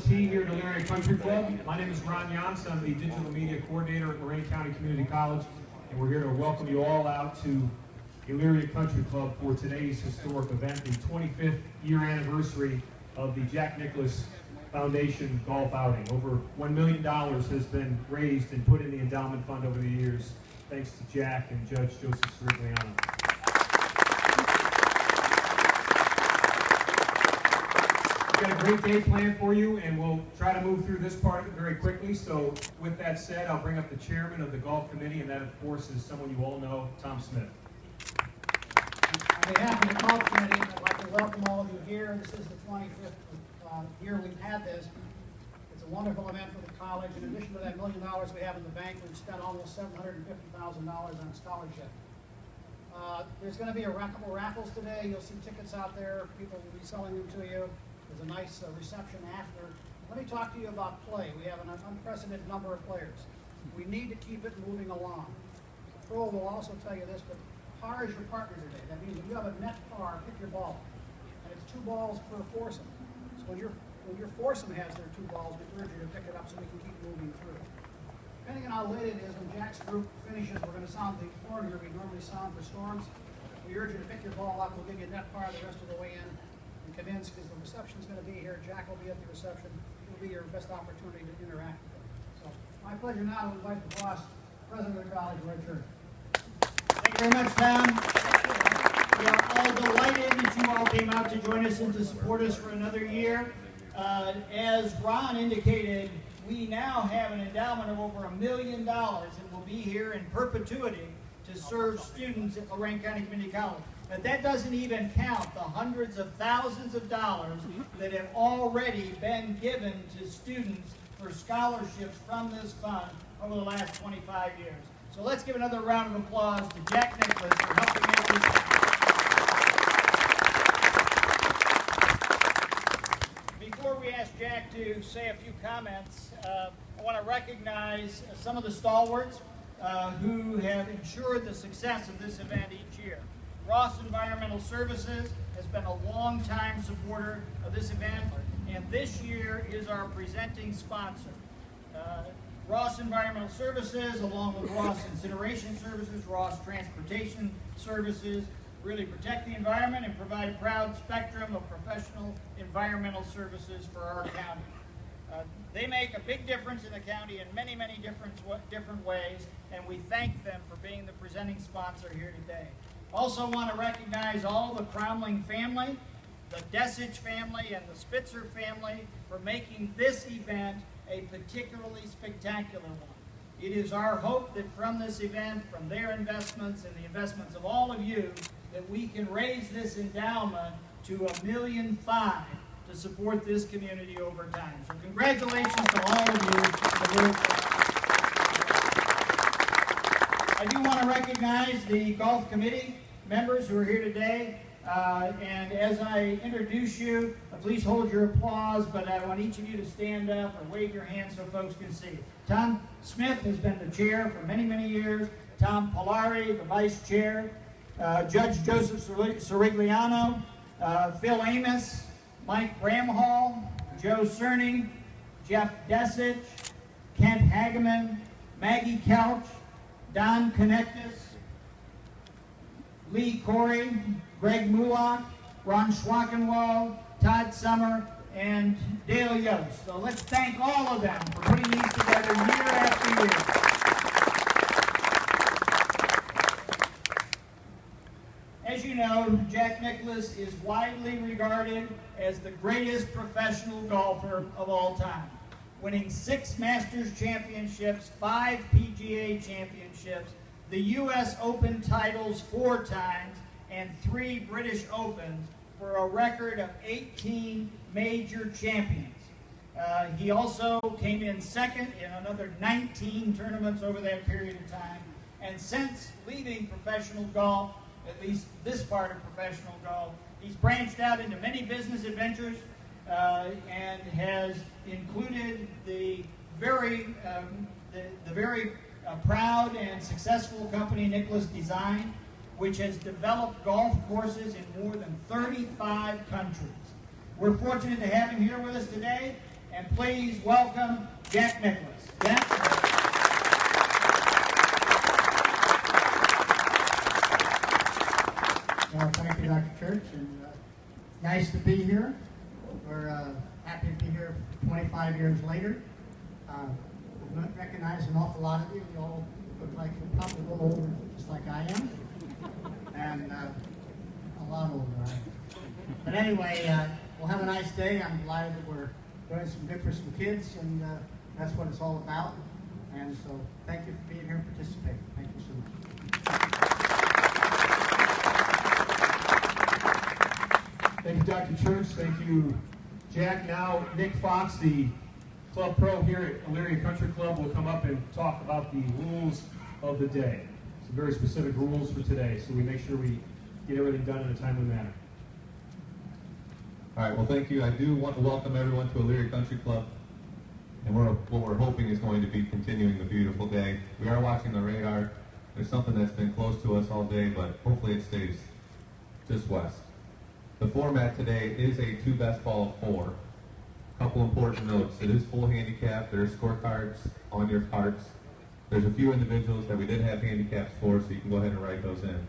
LT here at Elyria Country Club. My name is Ron Jans. I'm the Digital Media Coordinator at Lorain County Community College, and we're here to welcome you all out to Elyria Country Club for today's historic event, the 25th year anniversary of the Jack Nicklaus Foundation golf outing. Over $1 million has been raised and put in the endowment fund over the years, thanks to Jack and Judge Joseph Sirigliano. We've got a great day planned for you, and we'll try to move through this part of it very quickly. So with that said, I'll bring up the chairman of the golf committee, and that, of course, is someone you all know, Tom Smith. On behalf of the golf committee, I'd like to welcome all of you here. This is the 25th year we've had this. It's a wonderful event for the college. In addition to that $1 million we have in the bank, we've spent almost $750,000 on a scholarship. There's going to be a couple raffles today. You'll see tickets out there. People will be selling them to you. There's a nice reception after. Let me talk to you about play. We have an unprecedented number of players. We need to keep it moving along. Pro will also tell you this, but par is your partner today. That means if you have a net par, pick your ball. And it's 2 balls per foursome. So when your foursome has their 2 balls, we urge you to pick it up so we can keep moving through. Depending on how late it is, when Jack's group finishes, we're going to sound the horn here we normally sound for storms. We urge you to pick your ball up. We'll give you a net par the rest of the way in. And convince, because the reception's going to be here. Jack will be at the reception. It'll be your best opportunity to interact with them. So, my pleasure now to invite the boss, President of the college, Red Shirt. Thank you very much, Tom. We are all delighted that you all came out to join us and to support us for another year. As Ron indicated, we now have an endowment of over $1 million that will be here in perpetuity to serve students at Lorain County Community College. But that doesn't even count the hundreds of thousands of dollars that have already been given to students for scholarships from this fund over the last 25 years. So let's give another round of applause to Jack Nicklaus for helping make this happen. Before we ask Jack to say a few comments, I want to recognize some of the stalwarts who have ensured the success of this event each year. Ross Environmental Services has been a long-time supporter of this event, and this year is our presenting sponsor. Ross Environmental Services, along with Ross Incineration Services, Ross Transportation Services, really protect the environment and provide a proud spectrum of professional environmental services for our county. They make a big difference in the county in many, many different ways, and we thank them for being the presenting sponsor here today. Also want to recognize all the Cromling family, the Desich family, and the Spitzer family for making this event a particularly spectacular one. It is our hope that from this event, from their investments and the investments of all of you, that we can raise this endowment to $1.5 million to support this community over time. So congratulations to all of you. I do want to recognize the golf committee members who are here today. And as I introduce you, please hold your applause, but I want each of you to stand up or wave your hand so folks can see. Tom Smith has been the chair for many, many years. Tom Polari, the vice chair. Judge Joseph Sirigliano. Phil Amos. Mike Bramhall. Joe Cerny. Jeff Desich. Kent Hageman. Maggie Couch. Don Connectus. Lee Corey, Greg Mulak, Ron Schwackenwald, Todd Summer, and Dale Yost. So let's thank all of them for putting these together year after year. As you know, Jack Nicklaus is widely regarded as the greatest professional golfer of all time, winning 6 Masters championships, 5 PGA championships, the U.S. Open titles 4 times, and 3 British Opens for a record of 18 major champions. He also came in second in another 19 tournaments over that period of time. And since leaving professional golf, at least this part of professional golf, he's branched out into many business adventures and has included the very proud and successful company Nicklaus Design, which has developed golf courses in more than 35 countries. We're fortunate to have him here with us today, And please welcome Jack Nicklaus. Jack? Well, thank you, Dr. Church, and nice to be here. We're happy to be here 25 years later. We recognize an awful lot of you. You all look like you're probably a little older, just like I am, and a lot older. But anyway, we'll have a nice day. I'm delighted that we're doing some good for some kids, and that's what it's all about. And so thank you for being here and participating. Thank you so much. Thank you, Dr. Church. Thank you, Jack. Now, Nick Fox, the club pro here at Elyria Country Club, will come up and talk about the rules of the day. Some very specific rules for today, so we make sure we get everything done in a timely manner. All right, well, thank you. I do want to welcome everyone to Elyria Country Club. And what we're hoping is going to be continuing the beautiful day. We are watching the radar. There's something that's been close to us all day, but hopefully it stays just west. The format today is a 2 best ball of 4. Couple important notes. It is full handicap. There are scorecards on your cards. There's a few individuals that we did have handicaps for, so you can go ahead and write those in.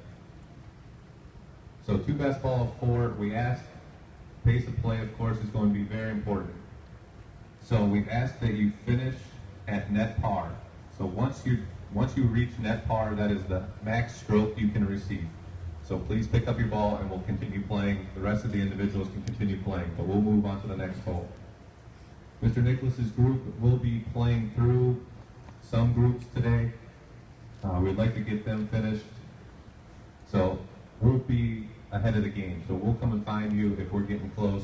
So 2 best ball of 4. We asked, pace of play, of course, is going to be very important. So we've asked that you finish at net par. So once you reach net par, that is the max stroke you can receive. So please pick up your ball and we'll continue playing. The rest of the individuals can continue playing, but we'll move on to the next hole. Mr. Nicklaus's group will be playing through some groups today. We'd like to get them finished. So we'll be ahead of the game. So we'll come and find you if we're getting close,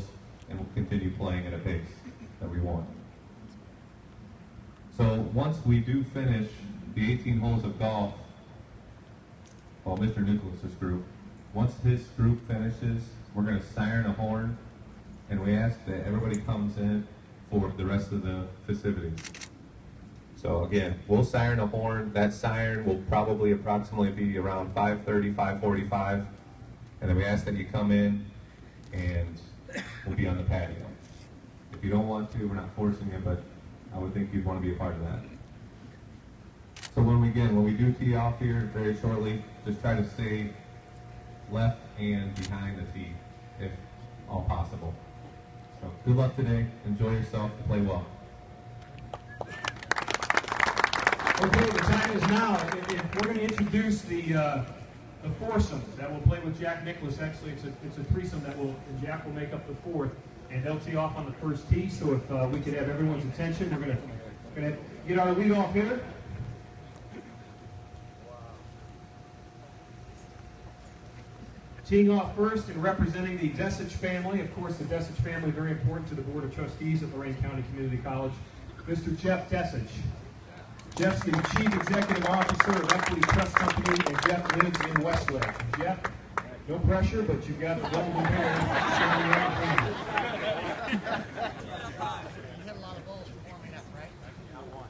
and we'll continue playing at a pace that we want. So once we do finish the 18 holes of golf, well, Mr. Nicklaus's group, once his group finishes, we're going to siren a horn, and we ask that everybody comes in for the rest of the festivities. So again, we'll siren a horn. That siren will probably approximately be around 5:30, 5:45, and then we ask that you come in, and we'll be on the patio. If you don't want to, we're not forcing you, but I would think you'd want to be a part of that. So when we do tee off here very shortly, just try to stay left and behind the tee, if all possible. So good luck today. Enjoy yourself. Play well. Okay, the time is now. We're going to introduce the foursome that will play with Jack Nicklaus. Actually, it's a threesome and Jack will make up the fourth, and they'll tee off on the first tee. So if we could have everyone's attention, we're going to get our leadoff hitter. Teeing off first and representing the Desich family. Of course, the Desich family, very important to the Board of Trustees at Lorain County Community College. Mr. Jeff Desich. Jeff's the Chief Executive Officer of Equity Trust Company, and Jeff lives in Westlake. Jeff, no pressure, but you've got the golden hair. You hit a lot of balls for warming up, right? Not one.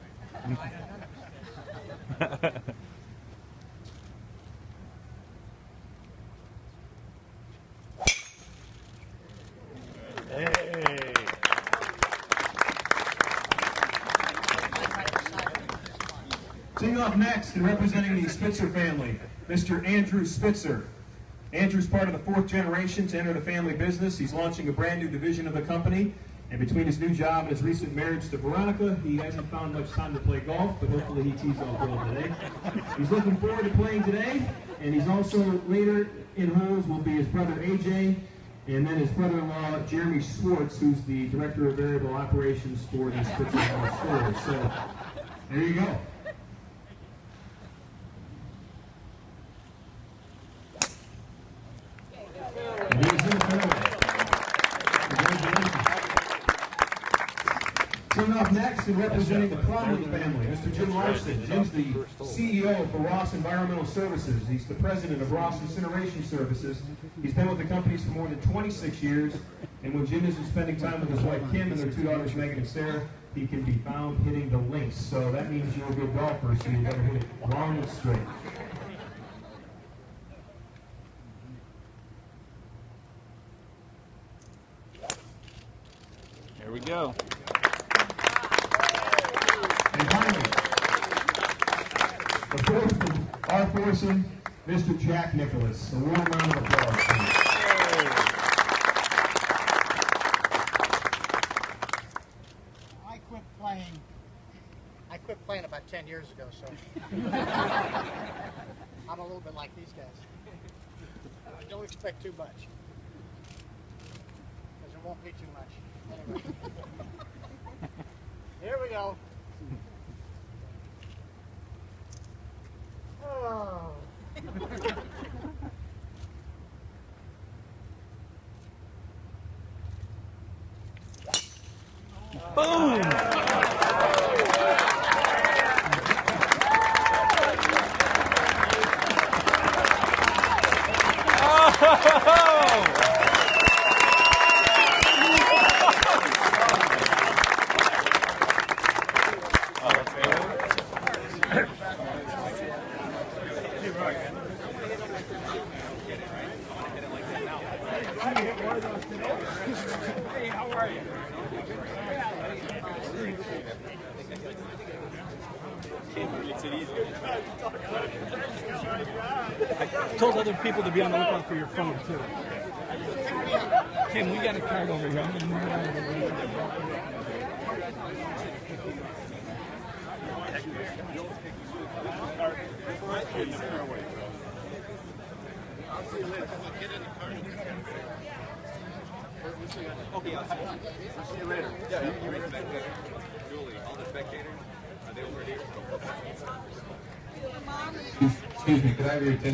Teeing off next and representing the Spitzer family, Mr. Andrew Spitzer. Andrew's part of the 4th generation to enter the family business. He's launching a brand new division of the company, and between his new job and his recent marriage to Veronica, he hasn't found much time to play golf, but hopefully he tees off well today. He's looking forward to playing today, and he's also later in holes will be his brother AJ, and then his brother-in-law Jeremy Schwartz, who's the Director of Variable Operations for the Spitzer stores. So there you go. Teeing off next and representing the Cromley family, Mr. Jim Larson. Jim's the CEO for Ross Environmental Services. He's the president of Ross Incineration Services. He's been with the companies for more than 26 years, and when Jim isn't spending time with his wife Kim and their 2 daughters Megan and Sarah, he can be found hitting the links. So that means you're a good golfer, so you better hit it long and straight. Here we go. our foursome, Mr. Jack Nicklaus. A warm round of applause, please. I quit playing about 10 years ago, so I'm a little bit like these guys. Don't expect too much, because there won't be too much. Anyway. Here we go. Oh. Boom! Hey, how are you? I told other people to be on the lookout for your phone too. Tim, we got a card over here. I'm gonna move it out of the way. Okay, I'll see you later. Yeah, you respect Julie. All the spectators, are they over here? Excuse me, could I have your attention?